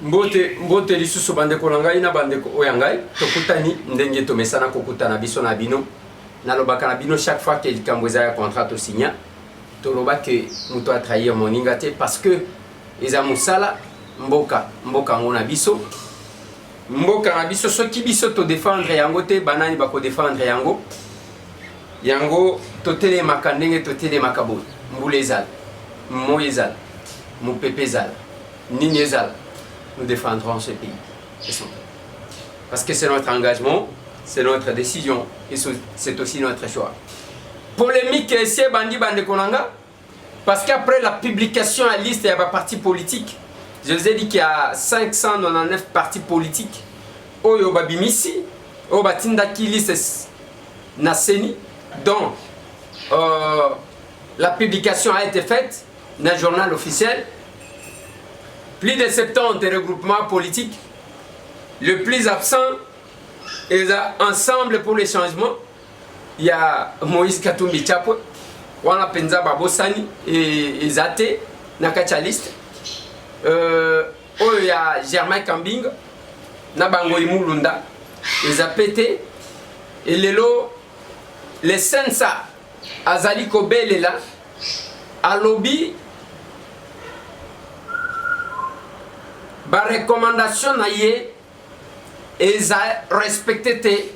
mbote lisusu bandeko na ngai na bandeko oyo ngai tokutani ndenge tomesana kokutana biso na bino nalobaka na bino chaque fois que likambo eza ya contrat tosigna toloba ke moto a trahir moninga te parce que eza mosala mboka ngo na biso soki biso to défendre yango te banani bako défendre yango totelemaka ndenge totelemaka boye mbula ezala moyi ezala mopepe ezala nini ezala nous défendrons ce pays. Parce que c'est notre engagement, c'est notre décision et c'est aussi notre choix. Polémique c'est bandi konanga parce qu'après la publication à liste il y a des partis politiques. Je vous ai dit qu'il y a 599 partis politiques. Oyo babimisi, oyo batindaki liste naseni dont la publication a été faite dans le journal officiel. Plus de 70 regroupements politiques. Le plus absent est Ensemble pour les changements. Il y a Moïse Katumbi Tchapo, Wana Penza Babosani et Zate, Nakachaliste. Il y a Germain Kambing, Nabango Imulunda, Zapete, et les Sensa, Azali Kobelela, Alobi. Ba recommandation naie est respectée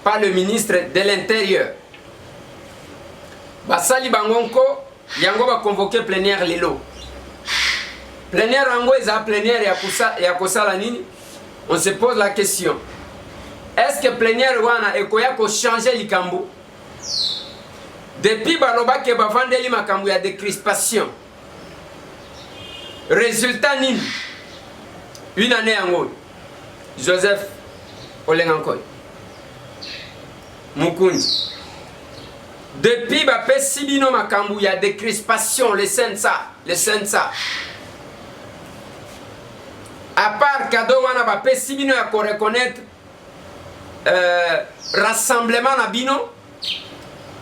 par le ministre de l'Intérieur. Basali bangonko yango ba convoqué plénière lelo. Plénière yango eza plénière ya kosala nini? On se pose la question. Est-ce que plénière wana ekoya ko changer likambo? Depuis baloba ke bavandeli makambo ya décrispation. Résultat nini? Une année en Joseph Olengankoy Mukundi. Depuis Bapé Sibino Makambu, il y a des crispations, les Sensa. À part Kadowana Bapé Sibino, il y a qu'on reconnaître Rassemblement Nabino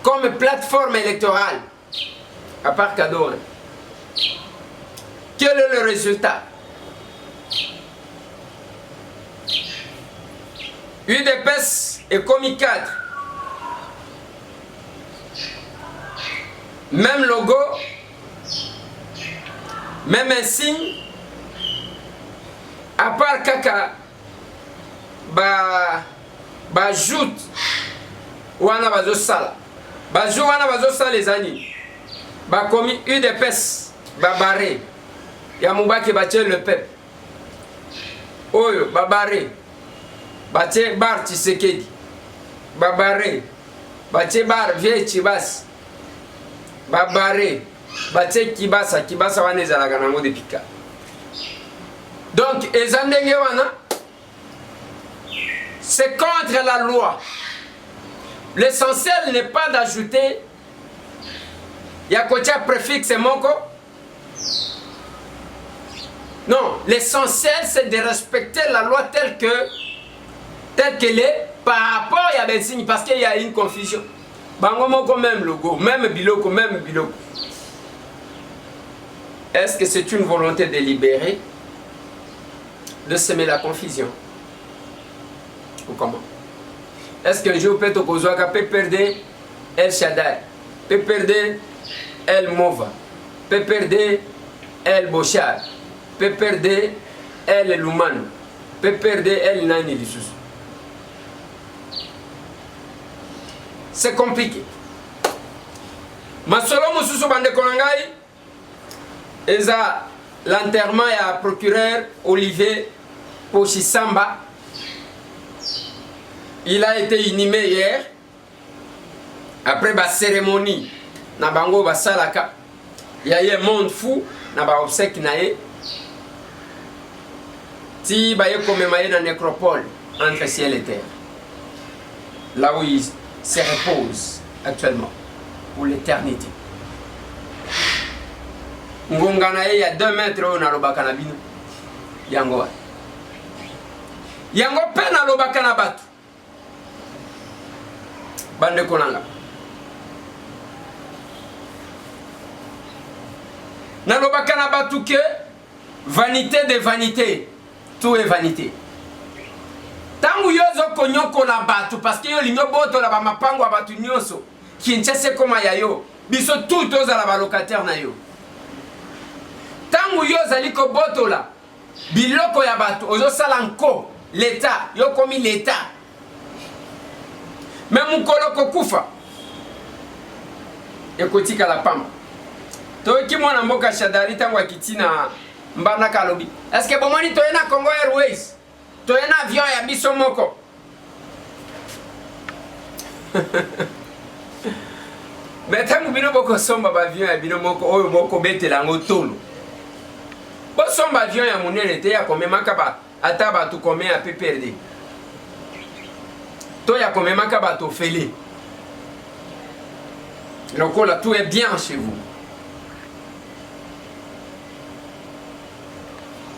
comme plateforme électorale. À part Kadowana. Quel est le résultat? UDPS et Comi 4. Même logo, même insigne. À part Kaka, joute wana bazo sala. Joute wana bazo sala les années. Comi UDPS, barré. Yamubaki batie le peuple. Oyo, barré. Batie bar Tshisekedi Babare batie bar vie Chibas Babare batie Kibasa wana ezalaka nango de pika. Donc ezandenge wana c'est contre la loi. L'essentiel n'est pas d'ajouter yakotia préfixe moko. Non, l'essentiel c'est de respecter la loi telle qu'elle est par rapport à des signes, parce qu'il y a une confusion. Bango même logo, même biloko. Est-ce que c'est une volonté délibérée de semer la confusion? Ou comment? Est-ce que je peux te kozwaka peut perdre El Shaddai, peut perdre El Mova, peut perdre El Bochar, peut perdre El Luman, peut perdre El Nani Lissus? C'est compliqué. Masolo mususu bande konangai eza l'enterrement ya procureur Olivier Pochisamba. Il a été inhumé hier après la cérémonie na bango basalaka. Il y a eu un monde fou na ba obsèque nae. Ti ba ye commémorer na nécropole entre ciel et terre. Là où il se repose actuellement pour l'éternité. Ngongana il y a 2 mètres au nalobaka na bino. Yango pe nalobaka na batu. Bande konanga. Nalobaka na batu que vanité de vanité. tout est vanité. Tangu yozo konyoko la batu parce que yo lingo boto la ba mapango batu nyonso Kinshasa koma ya yo biso tout oza la ba locataire na yo. Tangu yozo liko boto la biloko ya batu ozo sala nko l'état yo komi l'état. Même mukolo kokufa ekotika la pamba. Toki mwana mboka Shadari tangu akitina mbana kalobi. Est-ce que bomoni toyena Congo Airways? Toyena avion ya biso moko. Mais tangu bino boko somba ba avion ya bino moko oyo boko betela ngotolo. Bo somba avion ya munene te ya komemaka ba ata ba tu kome ya PPRD. To ya komemaka ba to fele. Donc là tout est bien chez vous.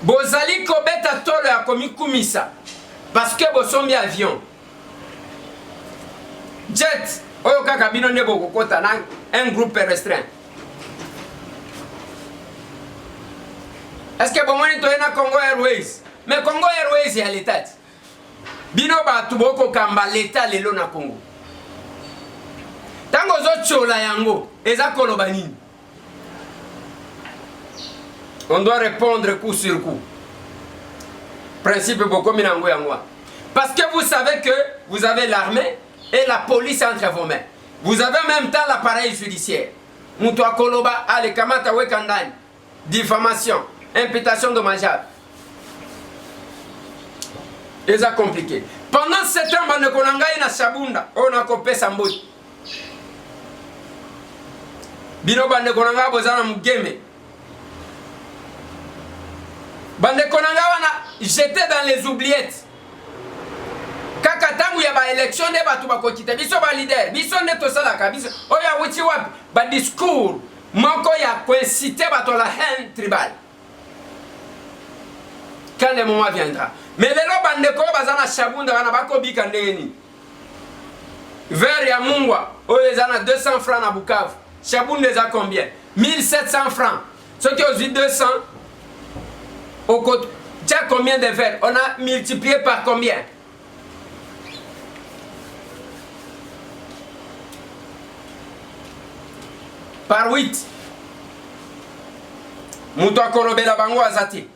Bozali kobeta tolo ya komikumisa parce que bosombi avion jet oyo kaka bino ne bokokota na un groupe restreint. Est-ce que bomoni toyena Congo Airways? Mais Congo Airways ya l'état bino batu boko kamba l'état lelo na Congo tango zo chola yango eza koloba nini? On doit répondre coup sur coup. Principe beaucoup minango yangwa. Parce que vous savez que vous avez l'armée et la police entre vos mains. Vous avez en même temps l'appareil judiciaire. Moutoua Koloba, ale kamata wekandani. Diffamation, imputation dommageable. Et ça compliqué. Pendant 7 ans, bande konangai na Shabunda, on a copé Samboti. Bino bande konanga bozana mugeme. Bande konanga wana jeté dans les oubliettes. Kaka tangu ya ba élection de batu bakokita biso ba leader biso neto salaka biso oya wuti wapi ba discours moko ya coïnciter batu la haine tribale. Quand le moment viendra. Mais lelo bande ko bazana Shabunda wana bakobika ndeni. Vers ya Mungwa oyo ezana 200 francs na Bukavu. Shabunda eza combien? 1700 francs. Ce qui est 200 au côté, tu as combien de verres? On a multiplié par combien? Par 8. Moutoua Kolobela Bango Azati.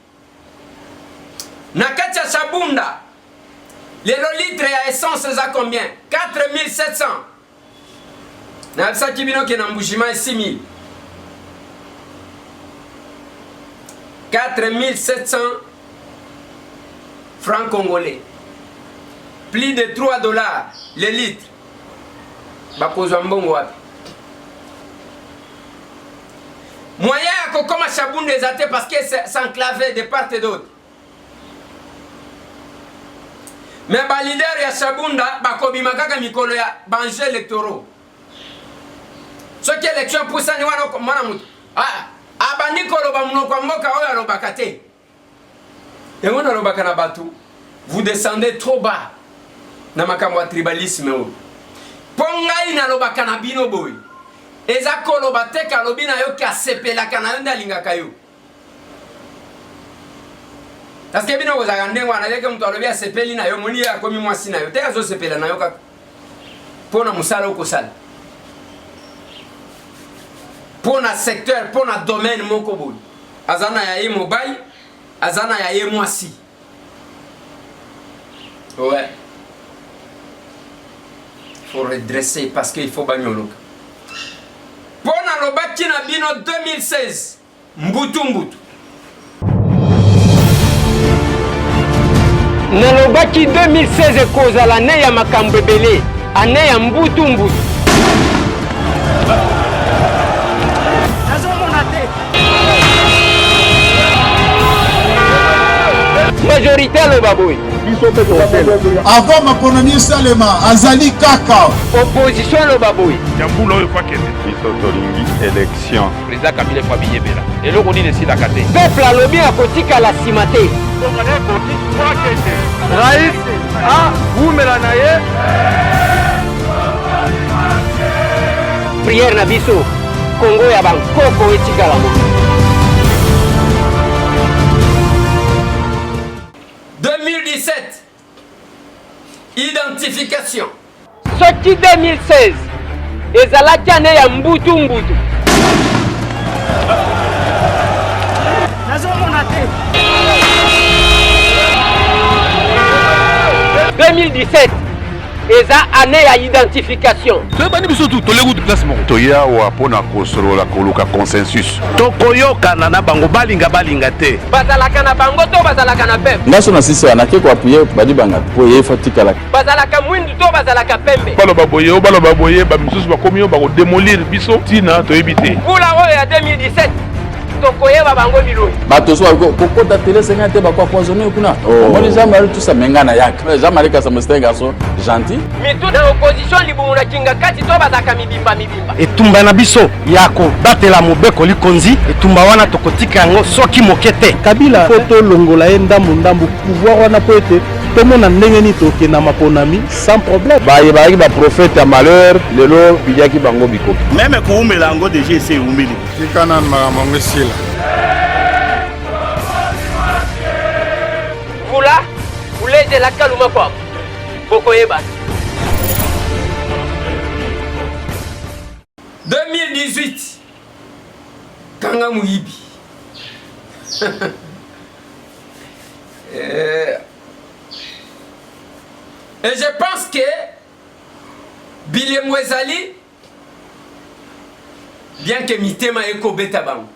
Nakatia Shabunda. Les litres à essence, c'est combien? 4700. Nabsa Kibino qui est en Mbujima 6000. 4700 francs congolais. Plus de 3 dollars le litre. Bakozwa mbongo wapi? Moyen ya kokoma Shabunda ezate parce que c'est enclavé de part et d'autre. Mais ba leader ya Shabunda bakobima kaka mikolo ya banjeux électoraux. Ce qui élection pour ça ni wana mwana mutu. Ah abandi koloba munoko mboka oyo alobaka te. Et on alobaka na batu. Vous descendez trop bas. Na makambo ya tribalisme o. Pongai na lobaka na bino boy. Eza koloba te kalobi na yo ka sepelaka na yo ndalingaka yo. Parce que bino kozaka ndengo na leke mutu alobi sepeli na yo moni ya komi mwasi na yo. Te azo sepela na yo kaka. Pona musala okosala. Pour un secteur, pour un domaine, mon koboul. Azana ya ye mobile, azana ya ye mwasi. Ouais. Il faut redresser parce qu'il faut bagnolo. Pour un lobaki na bino 2016, mbutu mbutu. Na lobaki 2016 koza l'année ya makambebele, année ya mbutu mbutu. Majoritaire le baboui. Avant Makonani Salema, Azali Kaka. Opposition le baboui. Yamboula oyo kwa kende. Biso tolingi élection. Président Kabila kwa biyebela. Et le koni nesi la kate. Peuple a lobby à kotika la simate. Raïs, ah, boumela naye. Prière na biso. Congo ya bankoko etika la mo. 2017, identification. Sorti 2016, ezalaki ane ya mbutu mbutu. 2017, eza année ya identification. Tobani biso tu tolegu de place moko. Toya wa pona kosolola koluka consensus. Tokoyokana na bango balinga te. Bazalaka na bango to bazalaka na pembe. Ngaso na sisi anake ko appuyer badi banga po ye fatikala. Bazalaka mwindu to bazalaka pembe. Balo baboye ba misusu bakomi yo bako démolir biso tina toyebite. Pula oyo ya 2017. Tokoyeba bango biloi. Bato so ko ta télé 50 ba ko poisonner kuna. Moni jamais tout ça mengana yak. Jamais ka sameste garçon gentil. Mais tout dans opposition libumuna kinga kati to bazaka mibimba. Etumba na biso yako batela mobeko likonzi etumba wana tokotika yango soki mokete. Kabila foto longola ndambu pouvoir wana po ete tomona ndenge ni toke na maponami sans problème. Ba prophète ya malheur lelo bidaki bango bikoki. Même ko umela ngo déjà c'est umeli. Kikana mamango sila. Vula, uleze la kaluma kwa. Bokoyeba. 2018, Kanga Muibi. Et je pense que Billy Mwezali, bien que mitema eko beta bango.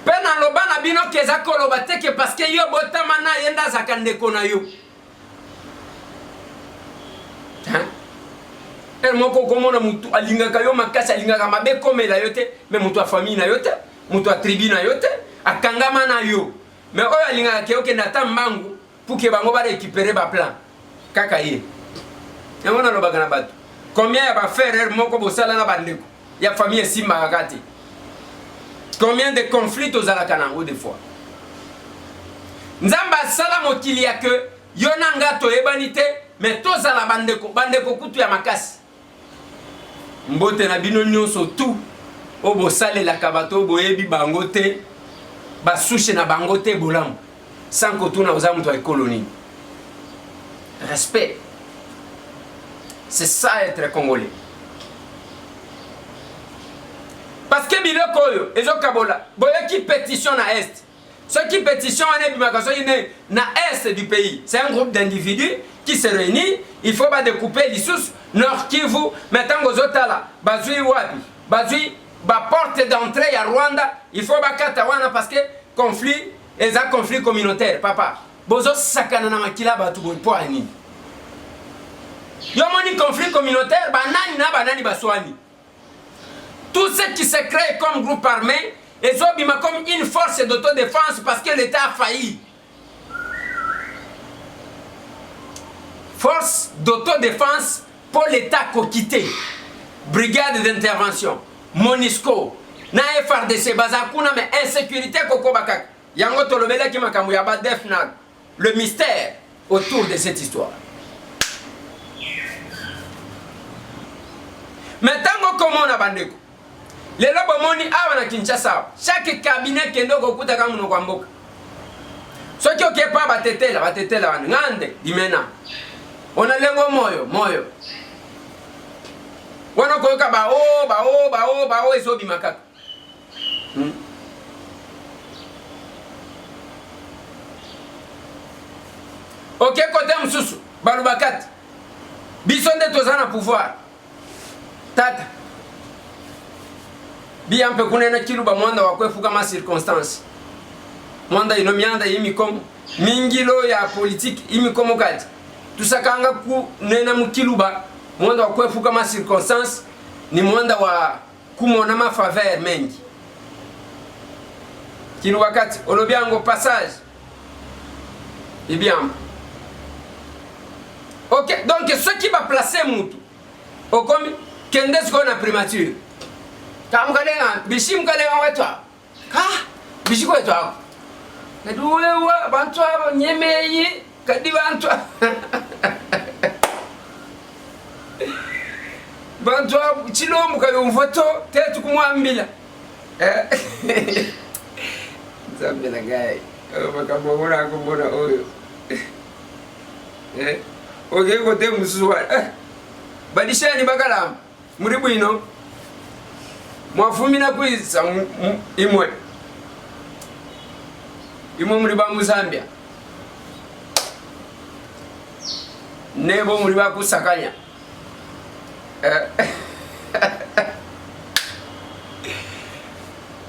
Pena loba na bino keza koloba teke parce que yo botama na yenda zakande kona yo. El moko komona mutu alingaka yo makasi alingaka mabe komela yo te, mais mutu a famille na yo te, mutu a tribu na yo te, akangama na yo. Mais oyo alingaka ke oke nata mbangu pour que bango ba récupérer ba plan. Kaka ye. Yango na loba kana batu. Combien ya ba frère moko bosala na bandeko? Ya famille simba akati. Combien de conflits aux alakanango des fois? Nzamba sala mokili ya ke yona ngato ebanite mais tozala bandeko kutu ya makasi. Mbote na bino nyonso tout obo sale la kabato boyebi bangote ba souche na bangote bolam sans kotuna ozamu to colonie. Respect. C'est ça être congolais. Parce que biloko oyo ezokabola boyeki pétition na est. Ceux qui pétitionnent na est du pays, c'est un groupe d'individus qui se réunit, il faut pas découper les sous Nord Kivu, maintenant aux Otala, Bazui Wapi, Bazui, ba porte d'entrée à Rwanda, il faut pas Katawana parce que conflit, et un conflit communautaire, papa. Bozo sakana na makila batu poani. Yomoni conflit communautaire, banani na banani baswani. Tout ce qui se crée comme groupe armé, et Zobima comme une force d'autodéfense parce que l'État a failli. Force d'autodéfense pour l'État quitté. Brigade d'intervention. Monisco. Na FRDC bazakuna mais insécurité koko bakak. Yango tolobele ki makambu ya ba defnag. Le mystère autour de cette histoire. Maintenant comment on a bandeko? Les lobomoni awa na Kinshasa. Chaque cabinet kendo kokuta kama no kwamboka. Soki okepa batetela ngande dimena. Ona lengo moyo. Wana koyoka bao esobi makaka. Ok kote msusu balubakati. Biso nde tozana pouvoir. Tata. Bien peu kunena kiluba mwanda wakwefu kama circonstance. Mwanda ino mianda yimi komo. Mingilo ya politique yimi komo kati. Tusakanga ku nena mukiluba mwanda wakwefu kama circonstance ni mwanda wa kumona ma faveur mengi. Kiluba kati olobiango passage. Et bien. Ok, donc ce qui va placer mutu. Okomi kendes ko na primature. Kamkalenga bishim kalenga wetwa. Ka bishiko wetwa. Kaduwewa bantu abo nyemeyi kadi bantu. Bantu abo chilombo kabe umfoto tetu kumwambila. Zambela gai. makambo mona komona oyo oke kote mususu wana badishani bakala muri bwino mwafumina kwisa imwe muri ba Muzambia nebo muri ba kusakanya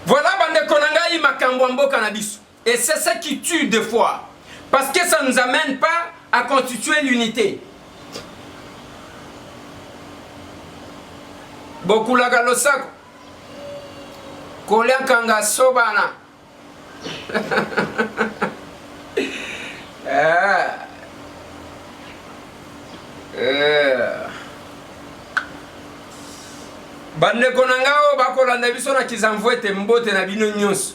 voilà bande konanga yi makambo mboka na biso. Et c'est ça qui tue des fois. Parce que ça ne nous amène pas à constituer l'unité. Beaucoup la galosako. Kolya kanga sobana. Bande konanga o bakolanda biso na kizamvwete mbote na bino nyonso.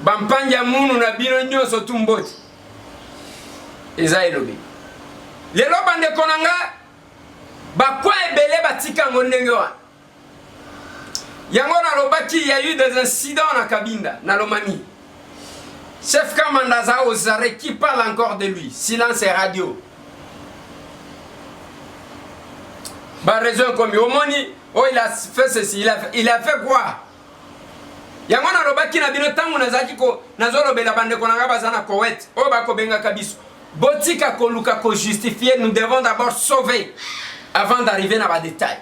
Bampanja munu na bino nyonso tumboti. Eza elobi. Lelo bande konanga bakwa ebele batika ngondenge wa. Yango na lobaki il y a eu des incidents na Kabinda, na Lomami. Chef Kamandaza Ozare qui parle encore de lui. Silence et radio. Bah raison comme Omoni, oh il a fait ceci, il a fait quoi? Yango na lobaki na bino tangu nazaki ko nazolo bela bande konanga bazana Koweït. Oh ba ko benga kabiso. Botika ko luka ko justifier, nous devons d'abord sauver avant d'arriver na ba détail.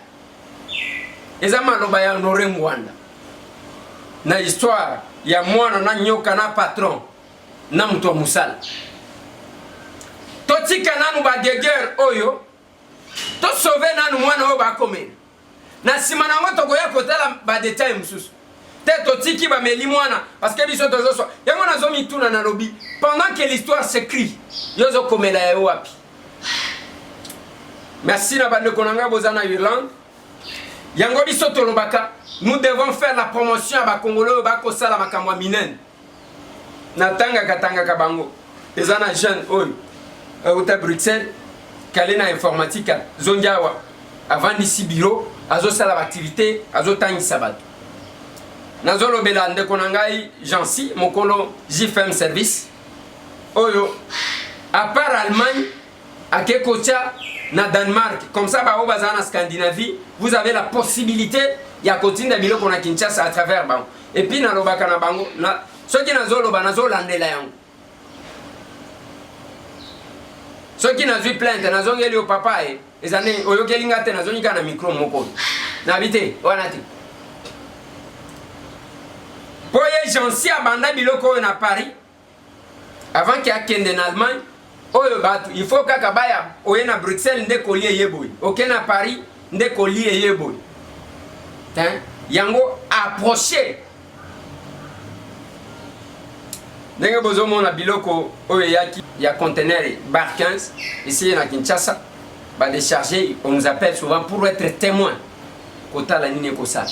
Ezama loba ya honoré Mwanda. Na histoire ya mwana na nyoka na patron na mtu wa musala. Totika nanu ba geger oyo. To sauver nanu mwana oyo ba komena. Na sima na ngoto ko ya kotala ba détail mususu. Peut-être tiki ba meli mwana parce que biso tozo so yango nazo mituna na lobi pendant que l'histoire s'écrit yozo komela ya wapi. Merci na bande konanga bozana Irlande. Yango biso tolobaka nous devons faire la promotion à ba Congolais ba ko sala makamwa minen. Na tanga katanga kabango. Ezana jeune oyo au Bruxelles kalena informatique zonjawa avant d'ici bureau azo sala activité azo tangi sabat. Nazolo belande konangai Jansi mokolo JFM service oyo à part Allemagne à Kekocha na Danemark comme ça ba obazana Scandinavie vous avez la possibilité ya kotinda biloko na Kinshasa à travers bango et puis na lobaka na bango na soki nazolo ba nazolandela yango soki nazwi plainte nazongeli au papa ezane oyo kelinga te nazonika na micro moko na bité wana te. Poye Jansi abanda biloko na Paris avant qu'il y ait en Allemagne. Oyo batu il faut kaka baya oye na Bruxelles nde kolie yeboy. OK na Paris nde kolie yeboy. Hein? Yango approcher. Ndenge bozo mona biloko oyo yaki ya conteneur bar 15 ici na Kinshasa ba décharger on nous appelle souvent pour être témoin. Kota la nini ko ça.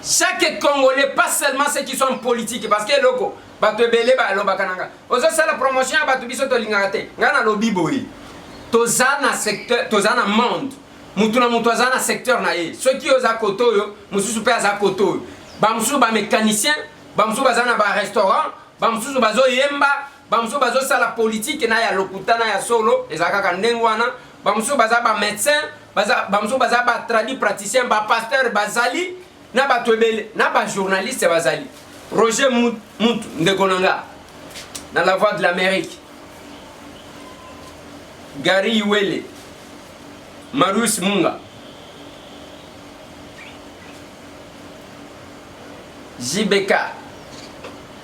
Chaque Congolais, pas seulement ceux qui sont politiques, parce que loko, batu ebele ba loba kananga. Ozo sala promotion batu biso to lingate. Ngana lobi boy. Tozana secteur, tozana monde. Mutuna mutozana secteur na ye. Ceux qui oza koto yo, mususu pe aza koto. Ba mususu ba mécanicien, ba mususu bazana ba restaurant, ba mususu bazo yemba, ba mususu bazo sala politique na ya lokuta na ya solo, ezaka kandengwana, ba mususu baza ba médecin, ba mususu baza ba tradi praticien, ba pasteur bazali. Na ba twebele na ba journaliste bazali Roger Muntu ndekonanga na la voix de l'Amérique Gary Iwele Marius Munga JBK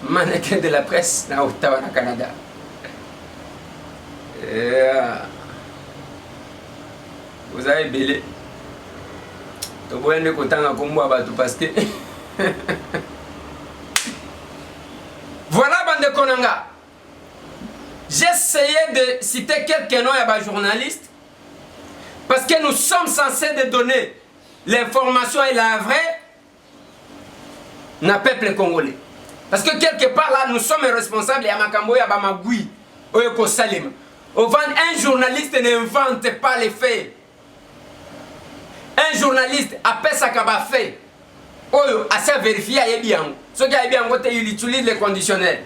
mannequin de la presse na Ottawa na Canada vous avez belé parce que voilà bande konanga. J'ai essayé de citer quelques noms à journalistes parce que nous sommes censés de donner l'information et la vraie na peuple congolais. Parce que quelque part là nous sommes responsables et à Makambo ya Bamagui Oyoko Salem. Un journaliste n'invente pas les faits. Un journaliste appelle ça kaba fait. Oyo, à se vérifier à bien. Ce qui a bien voté, il utilise les conditionnels.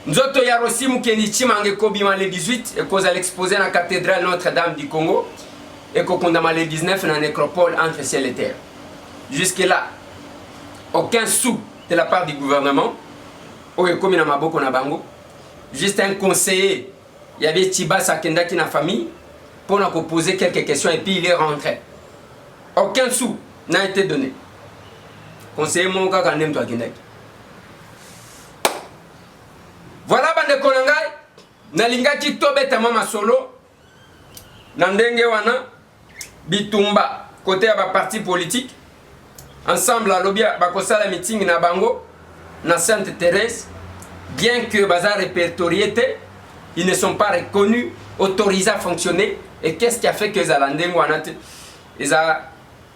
Nzoto ya Rosimu Kenichimange Kobima le 18 et cause à l'exposé dans la cathédrale Notre-Dame du Congo et Kokondama le 19 dans la nécropole entre ciel et terre. Jusque-là, aucun sou de la part du gouvernement, comme na maboko na bango, juste un conseiller, il y avait Tibasa Kendaki na famille, pour nous poser quelques questions et puis il est rentré. Aucun sou n'a été donné. Conseiller mon gars quand même toi Kendaki. Voilà bande kolongai, nalingaki tobeta mama solo, nandenge wana, bitumba, côté à ba parti politique, ensemble à l'obia bakosala meeting na bango, na Sainte-Thérèse, bien que bazar répertorié, ils ne sont pas reconnus, autorisés à fonctionner. Et qu'est-ce qui a fait que Zalandeng wana ils a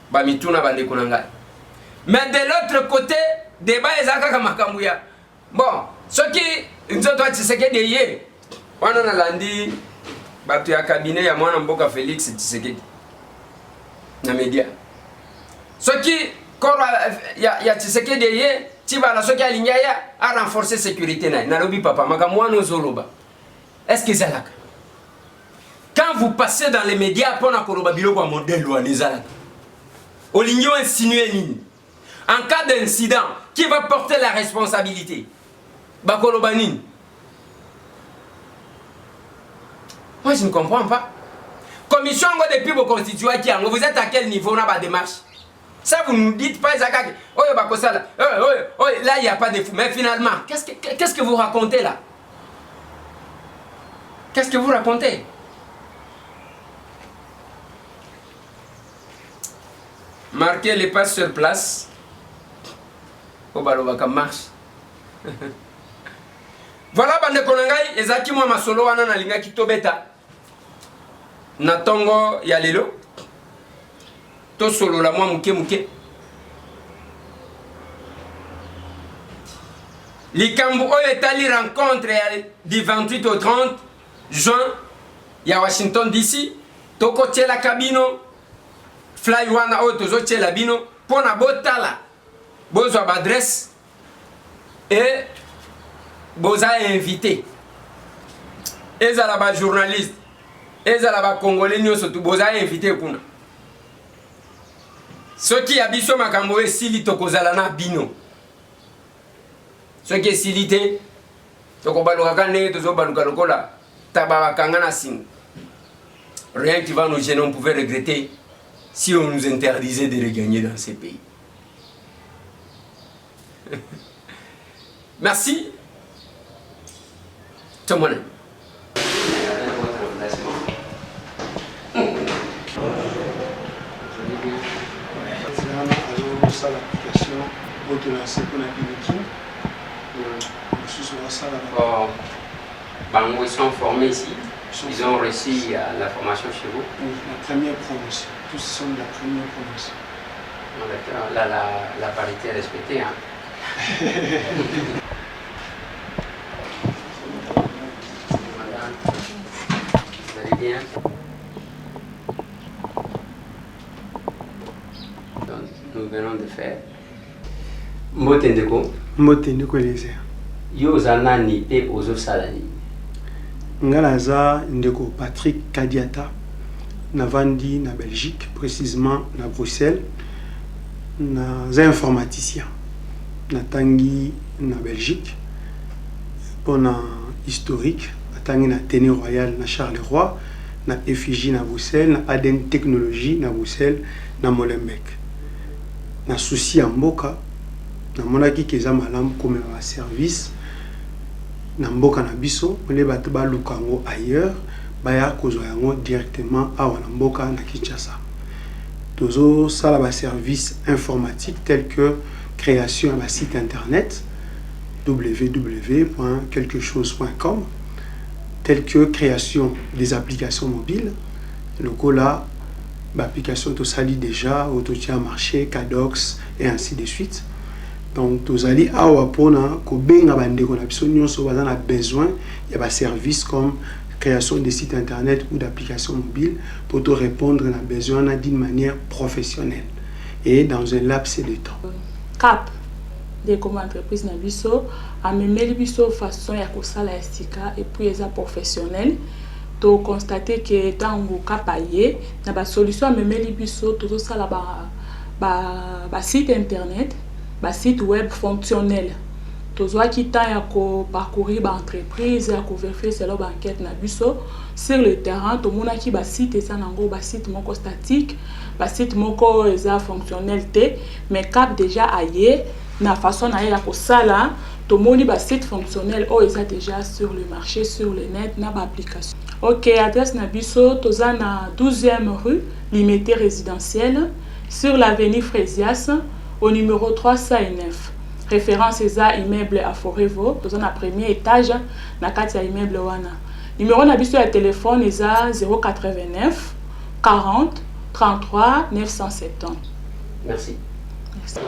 bamituna bande kolongai. Mais de l'autre côté, débat ezaka kamakambuya. Bon, ce qui nous a Tshisekedi hier, on a landi batu ya cabinet ya mwana mboka Félix Tshisekedi na média. Ce qui ya Tshisekedi hier, Tibala ce qui alinga ya a renforcer sécurité na lobi papa makamwana zoloba. Est-ce que zalaka? Quand vous passez dans les médias pour na koloba biloko ya modèle wa nizalaka. Olingo insinuer nini? En cas d'incident, qui va porter la responsabilité? Bakolobanin. Moi je ne comprends pas. Commission depuis vos constituants qui vous êtes à quel niveau dans la démarche? Ça vous ne dites pas Zaka. Oh bakosala. Oh là il n'y a pas de fou. Mais finalement, qu'est-ce que vous racontez là? Qu'est-ce que vous racontez? Marquez les pas sur place. Oh balobaka marche. Voilà bande kolongai ezaki mwa masolo wana na linga kitobeta na tongo ya lelo to solo la mwa muke muke likambu oyo etali rencontre ya du 28 au 30 juin ya Washington DC toko tiela kabino fly wana oyo tozo tiela bino pona botala bozwa ba adresse et Boza invité. Ezala ba journaliste. Ezala ba congolais nyoso tu boza invité kuna. Ce qui abiso makambo e sili tokozala na bino. Ce qui est silité toko baluka kane tozo baluka lokola tababa kangana sing. Rien qui va nous gêner, on pouvait regretter si on nous interdisait de regagner dans ces pays. Merci. Tout le monde. Ils sont formés ici. Ils ont reçu la formation chez vous. La première promotion. Tous sont de la première promotion. D'accord. Là, la parité est respectée. Hein. Vous allez bien? Donc, nous venons de faire Mbotendeko. Mbotendeko les airs. Yo zanani pe ozo salani. Ngalaza ndeko Patrick Kadiata navandi na Belgique, précisément na Bruxelles, na informaticien. Na tangi na Belgique pour na historique tangi na Téné Royal na Charleroi na effigie na Bruxelles na Aden Technologie na Bruxelles na Molenbeek na souci ya mboka na monaki keza malamu comme un service na mboka na biso ole bato ba lukango ailleurs baya kozwa yango directement awa na mboka na Kinshasa. Tozo sala ba service informatique tel que création d'un site internet www.quelquechose.com, tel que création des applications mobiles. Le là, l'application tout ça déjà, Autotia marché, Cadox et ainsi de suite. Donc tous allez à Wapona, Kobenga bande qu'on a besoin, il y a des services comme création de sites internet ou d'applications mobiles pour te répondre à besoin d'une manière professionnelle et dans un laps de temps. Cap, de comme entreprise na biso amemeli biso façon ya kosala esika et puis eza professionnel to constater que tango kapaye na ba solution amemeli biso to sala ba site internet ba site web fonctionnel tozwa kita ya ko parcourir ba entreprise ya ko vérifier selon ba enquête na biso sur le terrain to mona ki ba site eza nango ba site moko statique ba site moko eza fonctionnel te mais cap déjà aye na façon na ya ko sala to moni ba site fonctionnel o eza déjà sur le marché sur le net na ba application. OK, adresse na biso toza na 12e rue Limité résidentielle sur l'avenue Frésias au numéro 309. Référence eza immeuble à Forevo, toza na premier étage na kati ya immeuble wana. Numéro na biso ya téléphone eza 089 40 33 970. Merci. Merci.